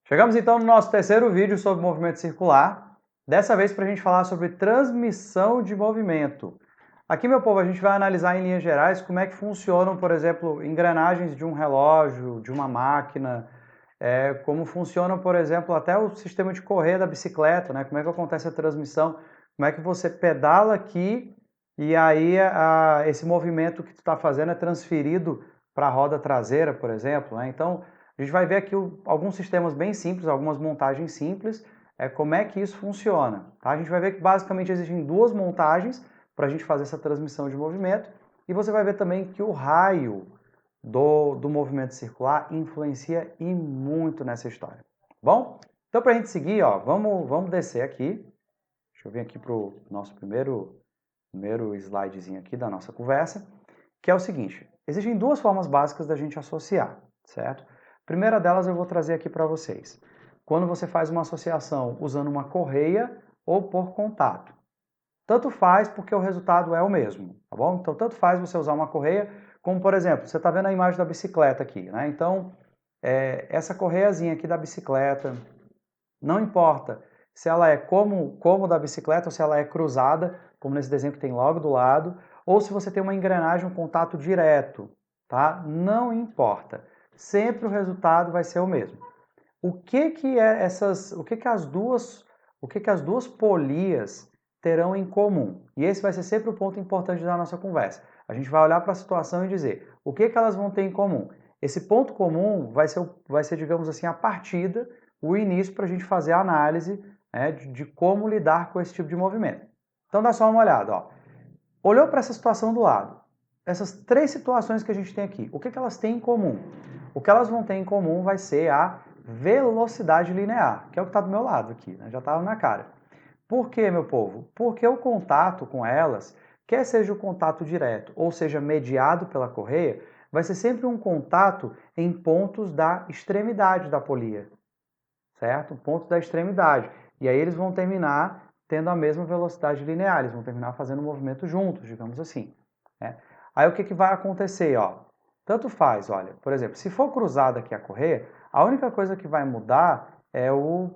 Chegamos então no nosso terceiro vídeo sobre movimento circular, dessa vez para a gente falar sobre transmissão de movimento. Aqui, meu povo, a gente vai analisar em linhas gerais como é que funcionam, por exemplo, engrenagens de um relógio, de uma máquina, como funcionam, por exemplo, até o sistema de correia da bicicleta, né? Como é que acontece a transmissão, como é que você pedala aqui e aí esse movimento que tu está fazendo é transferido para a roda traseira, por exemplo, né? Então, a gente vai ver aqui alguns sistemas bem simples, algumas montagens simples, como é que isso funciona. Tá? A gente vai ver que basicamente existem duas montagens para a gente fazer essa transmissão de movimento, e você vai ver também que o raio do movimento circular influencia e muito nessa história. Bom, então para a gente seguir, ó, vamos descer aqui. Deixa eu vir aqui para o nosso primeiro slidezinho aqui da nossa conversa, que é o seguinte: existem duas formas básicas da gente associar, certo? A primeira delas eu vou trazer aqui para vocês. Quando você faz uma associação usando uma correia ou por contato. Tanto faz porque o resultado é o mesmo, tá bom? Então, tanto faz você usar uma correia, como por exemplo, você está vendo a imagem da bicicleta aqui, né? Então, essa correiazinha aqui da bicicleta, não importa se ela é como da bicicleta ou se ela é cruzada, como nesse desenho que tem logo do lado, ou se você tem uma engrenagem, um contato direto, tá? Não importa. Sempre o resultado vai ser o mesmo. O que que é essas, o que as duas polias terão em comum? E esse vai ser sempre o ponto importante da nossa conversa. A gente vai olhar para a situação e dizer o que que elas vão ter em comum. Esse ponto comum vai ser, digamos assim, a partida, o início para a gente fazer a análise, né, de como lidar com esse tipo de movimento. Então dá só uma olhada, ó. Olhou para essa situação do lado. Essas três situações que a gente tem aqui, o que que elas têm em comum? O que elas vão ter em comum vai ser a velocidade linear, que é o que está do meu lado aqui, né? Já estava na cara. Por quê, meu povo? Porque o contato com elas, quer seja o contato direto ou seja mediado pela correia, vai ser sempre um contato em pontos da extremidade da polia, certo? Pontos da extremidade. E aí eles vão terminar tendo a mesma velocidade linear, eles vão terminar fazendo o movimento juntos, digamos assim, né? Aí o que que vai acontecer, ó? Tanto faz, olha, por exemplo, se for cruzada aqui a correia, a única coisa que vai mudar é o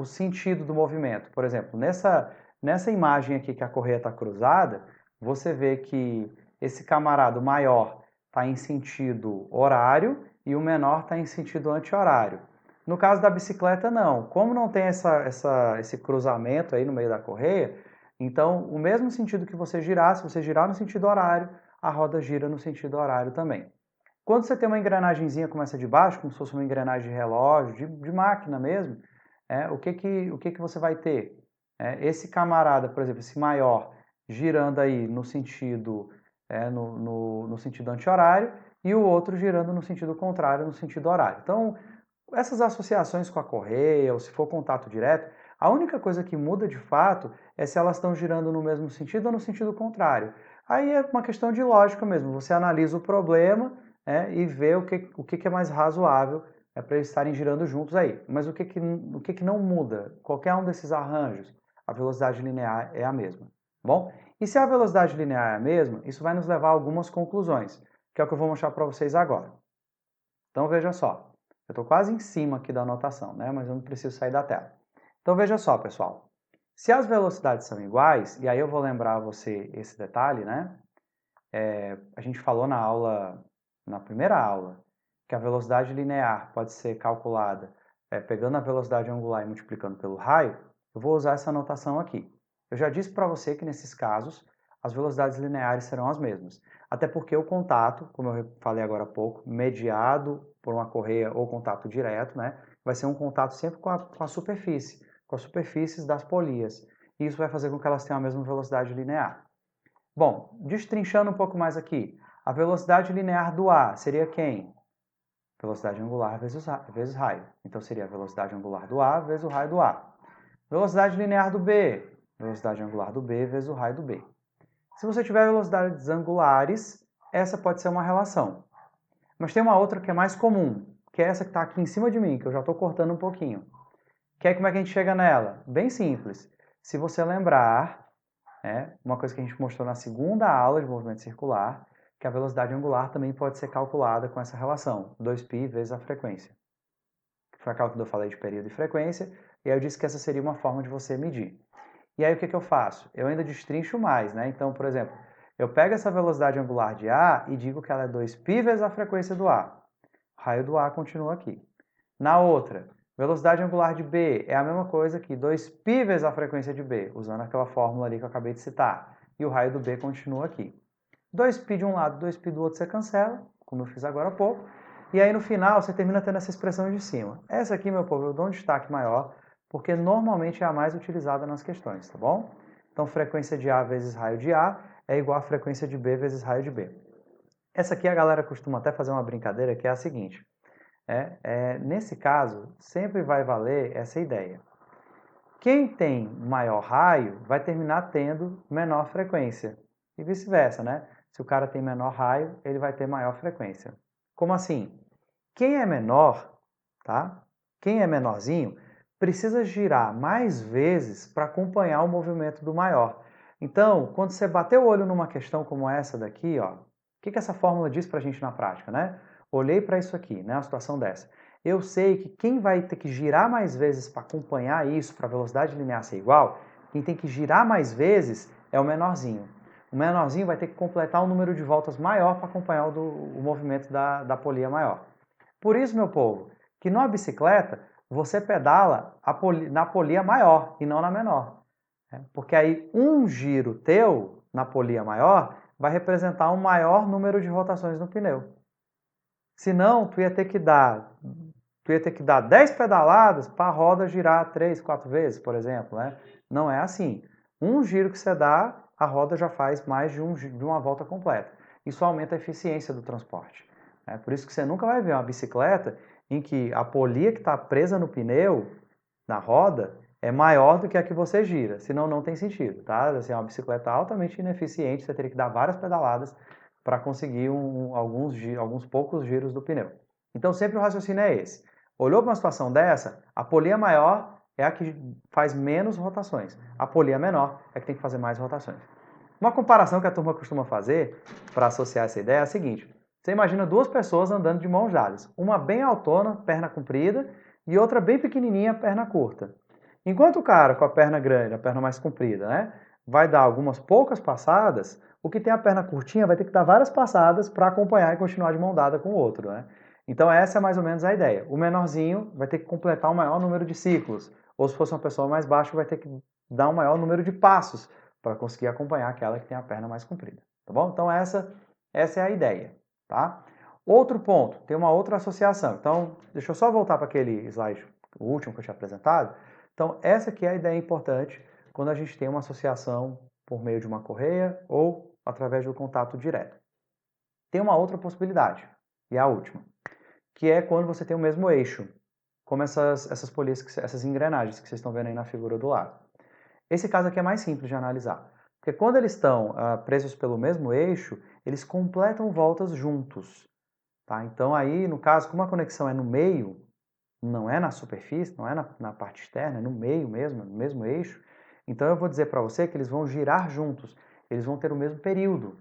sentido do movimento. Por exemplo, nessa imagem aqui que a correia está cruzada, você vê que esse camarada maior está em sentido horário e o menor está em sentido anti-horário. No caso da bicicleta, não. Como não tem esse cruzamento aí no meio da correia, então o mesmo sentido que você girar, se você girar no sentido horário, a roda gira no sentido horário também. Quando você tem uma engrenagemzinha como essa de baixo, como se fosse uma engrenagem de relógio, de máquina mesmo, o que que você vai ter? Esse camarada, por exemplo, esse maior, girando aí no sentido, no sentido anti-horário, e o outro girando no sentido contrário, no sentido horário. Então, essas associações com a correia, ou se for contato direto, a única coisa que muda de fato é se elas estão girando no mesmo sentido ou no sentido contrário. Aí é uma questão de lógica mesmo. Você analisa o problema, e vê o que é mais razoável para eles estarem girando juntos aí. Mas o que não muda? Qualquer um desses arranjos, a velocidade linear é a mesma. Bom, e se a velocidade linear é a mesma, isso vai nos levar a algumas conclusões, que é o que eu vou mostrar para vocês agora. Então veja só. Eu estou quase em cima aqui da anotação, né? Mas eu não preciso sair da tela. Então veja só, pessoal. Se as velocidades são iguais, e aí eu vou lembrar a você esse detalhe, né? A gente falou na primeira aula, que a velocidade linear pode ser calculada pegando a velocidade angular e multiplicando pelo raio. Eu vou usar essa anotação aqui. Eu já disse para você que nesses casos as velocidades lineares serão as mesmas. Até porque o contato, como eu falei agora há pouco, mediado por uma correia ou contato direto, né, vai ser um contato sempre com a superfície, com as superfícies das polias. E isso vai fazer com que elas tenham a mesma velocidade linear. Bom, destrinchando um pouco mais aqui, a velocidade linear do A seria quem? Velocidade angular vezes raio. Então seria a velocidade angular do A vezes o raio do A. Velocidade linear do B, velocidade angular do B vezes o raio do B. Se você tiver velocidades angulares, essa pode ser uma relação. Mas tem uma outra que é mais comum, que é essa que está aqui em cima de mim, que eu já estou cortando um pouquinho. Que é como é que a gente chega nela? Bem simples. Se você lembrar, uma coisa que a gente mostrou na segunda aula de movimento circular, que a velocidade angular também pode ser calculada com essa relação, 2π vezes a frequência. foi aquela que eu falei de período e frequência, e aí eu disse que essa seria uma forma de você medir. E aí o que eu faço? Eu ainda destrincho mais, né? Então, por exemplo, eu pego essa velocidade angular de A e digo que ela é 2π vezes a frequência do A. O raio do A continua aqui. Na outra, velocidade angular de B é a mesma coisa que 2π vezes a frequência de B, usando aquela fórmula ali que eu acabei de citar. E o raio do B continua aqui. 2π de um lado, 2π do outro você cancela, como eu fiz agora há pouco. E aí no final você termina tendo essa expressão de cima. Essa aqui, meu povo, eu dou um destaque maior, porque normalmente é a mais utilizada nas questões, tá bom? Então frequência de A vezes raio de A é igual a frequência de B vezes raio de B. Essa aqui a galera costuma até fazer uma brincadeira que é a seguinte. Nesse caso, sempre vai valer essa ideia. Quem tem maior raio vai terminar tendo menor frequência. E vice-versa, né? Se o cara tem menor raio, ele vai ter maior frequência. Como assim? Quem é menor, tá? Quem é menorzinho, precisa girar mais vezes para acompanhar o movimento do maior. Então, quando você bater o olho numa questão como essa daqui, ó, o que essa fórmula diz para a gente na prática, né? Olhei para isso aqui, né? Uma situação dessa. Eu sei que quem vai ter que girar mais vezes para acompanhar isso, para a velocidade linear ser igual, quem tem que girar mais vezes é o menorzinho. O menorzinho vai ter que completar um número de voltas maior para acompanhar o movimento da polia maior. Por isso, meu povo, que numa bicicleta você pedala na polia maior e não na menor. Porque aí um giro teu na polia maior vai representar um maior número de rotações no pneu. Senão, tu ia ter que dar 10 pedaladas para a roda girar 3, 4 vezes, por exemplo, né? Não é assim. Um giro que você dá, a roda já faz mais de uma volta completa. Isso aumenta a eficiência do transporte. Por isso que você nunca vai ver uma bicicleta em que a polia que está presa no pneu, na roda, é maior do que a que você gira. Senão não tem sentido, tá? Assim, é uma bicicleta altamente ineficiente, você teria que dar várias pedaladas para conseguir alguns poucos giros do pneu. Então sempre o raciocínio é esse. Olhou para uma situação dessa, a polia maior é a que faz menos rotações. A polia menor é que tem que fazer mais rotações. Uma comparação que a turma costuma fazer para associar essa ideia é a seguinte. Você imagina duas pessoas andando de mãos dadas. Uma bem autona, perna comprida, e outra bem pequenininha, perna curta. Enquanto o cara com a perna grande, a perna mais comprida, né, vai dar algumas poucas passadas, o que tem a perna curtinha vai ter que dar várias passadas para acompanhar e continuar de mão dada com o outro, né? Então essa é mais ou menos a ideia. O menorzinho vai ter que completar um maior número de ciclos, ou se fosse uma pessoa mais baixa, vai ter que dar um maior número de passos para conseguir acompanhar aquela que tem a perna mais comprida, tá bom? Então essa é a ideia, tá? Outro ponto, tem uma outra associação. Então, deixa eu só voltar para aquele slide, o último que eu tinha apresentado. Então, essa aqui é a ideia importante quando a gente tem uma associação por meio de uma correia ou através do contato direto. Tem uma outra possibilidade, e a última, que é quando você tem o mesmo eixo, como essas polias, essas engrenagens que vocês estão vendo aí na figura do lado. Esse caso aqui é mais simples de analisar, porque quando eles estão presos pelo mesmo eixo, eles completam voltas juntos. Tá? Então aí, no caso, como a conexão é no meio, não é na superfície, não é na parte externa, é no meio mesmo, no mesmo eixo, então eu vou dizer para você que eles vão girar juntos, eles vão ter o mesmo período,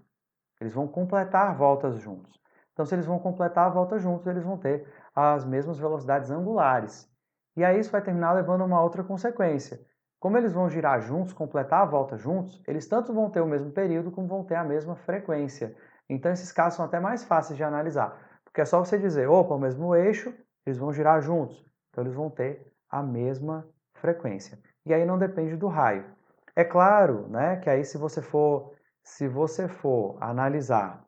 eles vão completar voltas juntos. Então, se eles vão completar a volta juntos, eles vão ter as mesmas velocidades angulares. E aí isso vai terminar levando a uma outra consequência. Como eles vão girar juntos, completar a volta juntos, eles tanto vão ter o mesmo período como vão ter a mesma frequência. Então, esses casos são até mais fáceis de analisar. Porque é só você dizer, opa, o mesmo eixo, eles vão girar juntos. Então, eles vão ter a mesma frequência. E aí não depende do raio. É claro, né, que aí se você for analisar,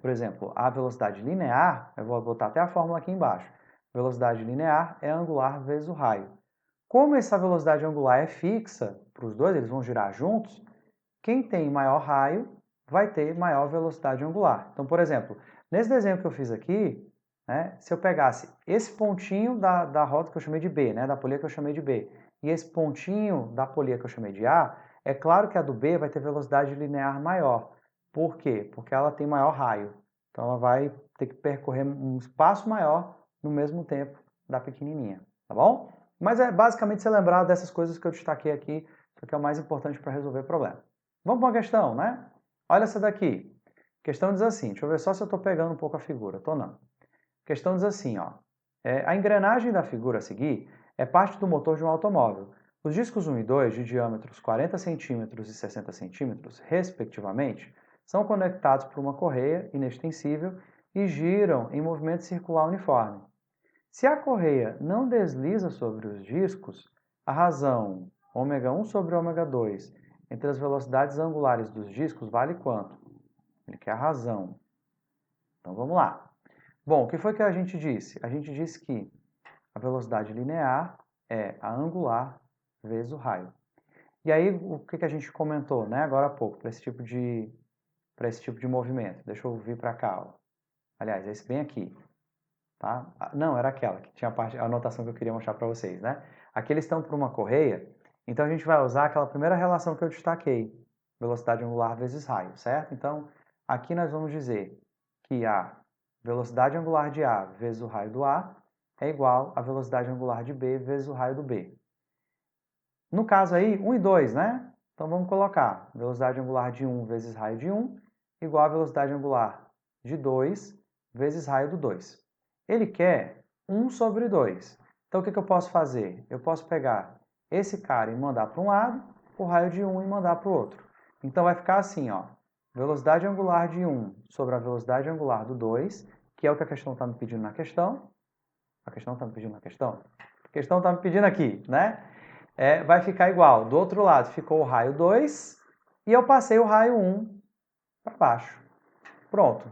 por exemplo, a velocidade linear, eu vou botar até a fórmula aqui embaixo. Velocidade linear é angular vezes o raio. Como essa velocidade angular é fixa para os dois, eles vão girar juntos, quem tem maior raio vai ter maior velocidade angular. Então, por exemplo, nesse desenho que eu fiz aqui, né, se eu pegasse esse pontinho da roda que eu chamei de B, né, da polia que eu chamei de B, e esse pontinho da polia que eu chamei de A, é claro que a do B vai ter velocidade linear maior. Por quê? Porque ela tem maior raio. Então ela vai ter que percorrer um espaço maior no mesmo tempo da pequenininha, tá bom? Mas é basicamente você lembrar dessas coisas que eu destaquei aqui, que é o mais importante para resolver o problema. Vamos para uma questão, né? Olha essa daqui. A questão diz assim, deixa eu ver só se eu estou pegando um pouco a figura. Estou não. A questão diz assim, ó. A engrenagem da figura a seguir é parte do motor de um automóvel. Os discos 1 e 2, de diâmetros 40 cm e 60 cm, respectivamente, são conectados por uma correia inextensível e giram em movimento circular uniforme. Se a correia não desliza sobre os discos, a razão ω1 sobre ω2 entre as velocidades angulares dos discos vale quanto? Ele quer a razão. Então vamos lá. Bom, o que foi que a gente disse? A gente disse que a velocidade linear é a angular vezes o raio. E aí, o que a gente comentou, né, agora há pouco, para esse tipo de movimento? Deixa eu vir para cá. Ó. Aliás, esse bem aqui. Tá? Não, era aquela que tinha a anotação que eu queria mostrar para vocês. Né? Aqui eles estão por uma correia, então a gente vai usar aquela primeira relação que eu destaquei, velocidade angular vezes raio, certo? Então, aqui nós vamos dizer que a velocidade angular de A vezes o raio do A é igual à velocidade angular de B vezes o raio do B. No caso aí, 1 e 2, né? Então vamos colocar velocidade angular de 1 vezes raio de 1 igual à velocidade angular de 2 vezes raio do 2. Ele quer 1 sobre 2. Então o que eu posso fazer? Eu posso pegar esse cara e mandar para um lado, o raio de 1 e mandar para o outro. Então vai ficar assim, ó, velocidade angular de 1 sobre a velocidade angular do 2, que é o que a questão está me pedindo na questão. A questão está me pedindo na questão? A questão está me pedindo aqui, né? Vai ficar igual. Do outro lado ficou o raio 2 e eu passei o raio 1 para baixo. Pronto.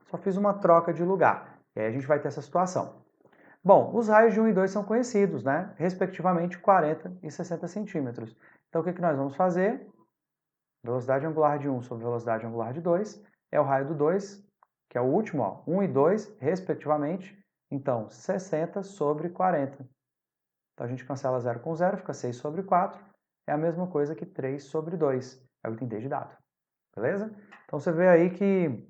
Só fiz uma troca de lugar. E aí a gente vai ter essa situação. Bom, os raios de 1 e 2 são conhecidos, né? Respectivamente 40 e 60 centímetros. Então o que nós vamos fazer? Velocidade angular de 1 sobre velocidade angular de 2 é o raio do 2, que é o último, ó, 1 e 2, respectivamente. Então, 60 sobre 40. Então a gente cancela 0 com 0, fica 6 sobre 4. É a mesma coisa que 3 sobre 2. É o item D de dado. Beleza? Então você vê aí que,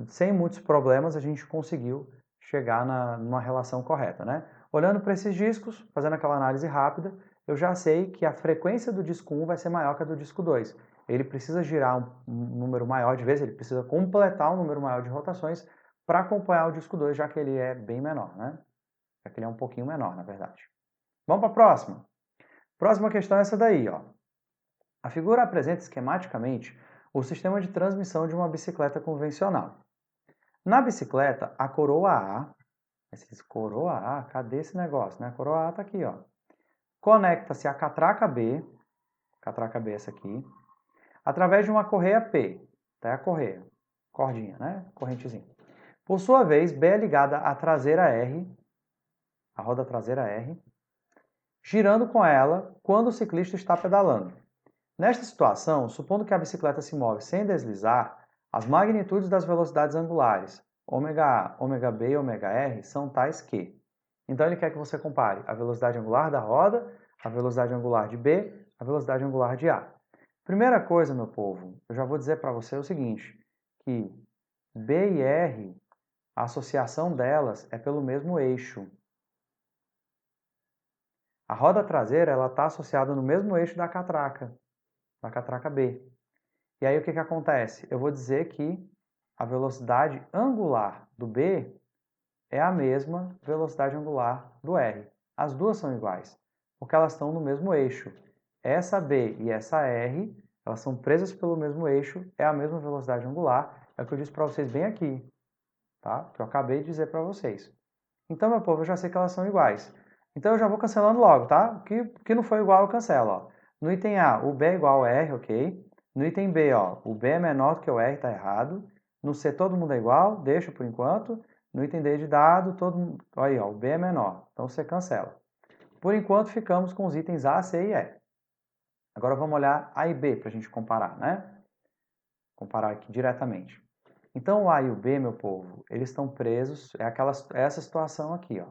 sem muitos problemas, a gente conseguiu chegar numa relação correta, né? Olhando para esses discos, fazendo aquela análise rápida, eu já sei que a frequência do disco 1 vai ser maior que a do disco 2. Ele precisa girar um número maior de vezes, ele precisa completar um número maior de rotações para acompanhar o disco 2, já que ele é bem menor, né? Já que ele é um pouquinho menor, na verdade. Vamos para a próxima? Próxima questão é essa daí, ó. A figura apresenta esquematicamente o sistema de transmissão de uma bicicleta convencional. Na bicicleta, a coroa A, coroa A, cadê esse negócio, né? A coroa A está aqui, ó. Conecta-se à catraca B é essa aqui, através de uma correia P, tá? A correia, cordinha, né? Correntezinha. Por sua vez, B é ligada à traseira R, a roda traseira R, girando com ela quando o ciclista está pedalando. Nesta situação, supondo que a bicicleta se move sem deslizar, as magnitudes das velocidades angulares, ômega A, ômega B e ômega R, são tais que. Então ele quer que você compare a velocidade angular da roda, a velocidade angular de B, a velocidade angular de A. Primeira coisa, meu povo, eu já vou dizer para você o seguinte, que B e R, a associação delas é pelo mesmo eixo. A roda traseira está associada no mesmo eixo da catraca B. E aí o que acontece? Eu vou dizer que a velocidade angular do B é a mesma velocidade angular do R. As duas são iguais, porque elas estão no mesmo eixo. Essa B e essa R, elas são presas pelo mesmo eixo, é a mesma velocidade angular. É o que eu disse para vocês bem aqui, tá? Que eu acabei de dizer para vocês. Então, meu povo, eu já sei que elas são iguais. Então eu já vou cancelando logo, tá? O que não foi igual eu cancelo, ó. No item A, o B é igual a R, ok? No item B, ó, o B é menor do que o R, está errado. No C, todo mundo é igual, deixa por enquanto. No item D de dado, todo mundo... Aí, ó, o B é menor, então você cancela. Por enquanto, ficamos com os itens A, C e E. Agora vamos olhar A e B para a gente comparar, né? Comparar aqui diretamente. Então, o A e o B, meu povo, eles estão presos, essa situação aqui, ó.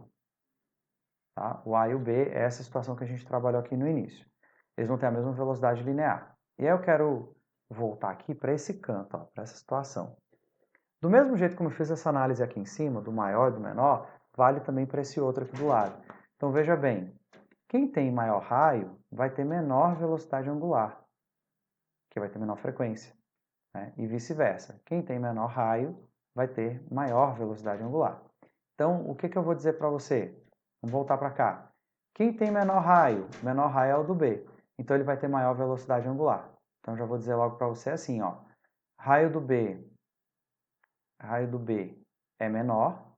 Tá? O A e o B é essa situação que a gente trabalhou aqui no início. Eles vão ter a mesma velocidade linear. E aí eu quero voltar aqui para esse canto, para essa situação. Do mesmo jeito como eu fiz essa análise aqui em cima, do maior e do menor, vale também para esse outro aqui do lado. Então veja bem, quem tem maior raio vai ter menor velocidade angular, que vai ter menor frequência, né? E vice-versa. Quem tem menor raio vai ter maior velocidade angular. Então, o que eu vou dizer para você? Vamos voltar para cá. Quem tem menor raio? O menor raio é o do B. Então, ele vai ter maior velocidade angular. Então, já vou dizer logo para você assim, ó. Raio do B é menor.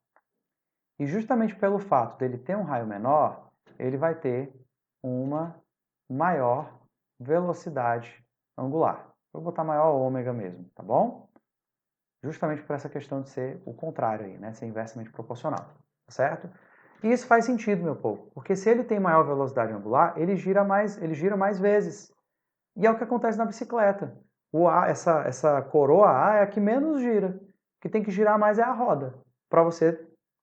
E justamente pelo fato dele ter um raio menor, ele vai ter uma maior velocidade angular. Vou botar maior ômega mesmo, tá bom? Justamente por essa questão de ser o contrário aí, né? Ser inversamente proporcional, tá certo? E isso faz sentido, meu povo, porque se ele tem maior velocidade angular, ele gira mais vezes. E é o que acontece na bicicleta. Essa coroa A é a que menos gira. O que tem que girar mais é a roda, para você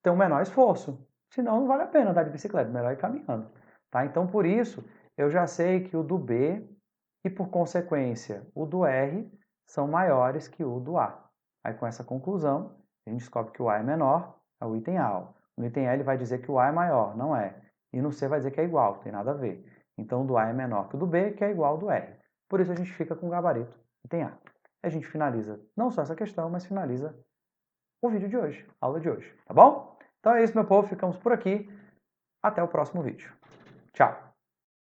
ter um menor esforço. Senão não vale a pena andar de bicicleta, melhor ir caminhando. Tá? Então, por isso, eu já sei que o do B e, por consequência, o do R são maiores que o do A. Aí, com essa conclusão, a gente descobre que o A é menor, é o item A. No item L vai dizer que o A é maior, não é. E no C vai dizer que é igual, tem nada a ver. Então, o do A é menor que o do B, que é igual ao do R. Por isso, a gente fica com o gabarito item A. A gente finaliza não só essa questão, mas finaliza o vídeo de hoje, a aula de hoje, tá bom? Então é isso, meu povo, ficamos por aqui. Até o próximo vídeo. Tchau!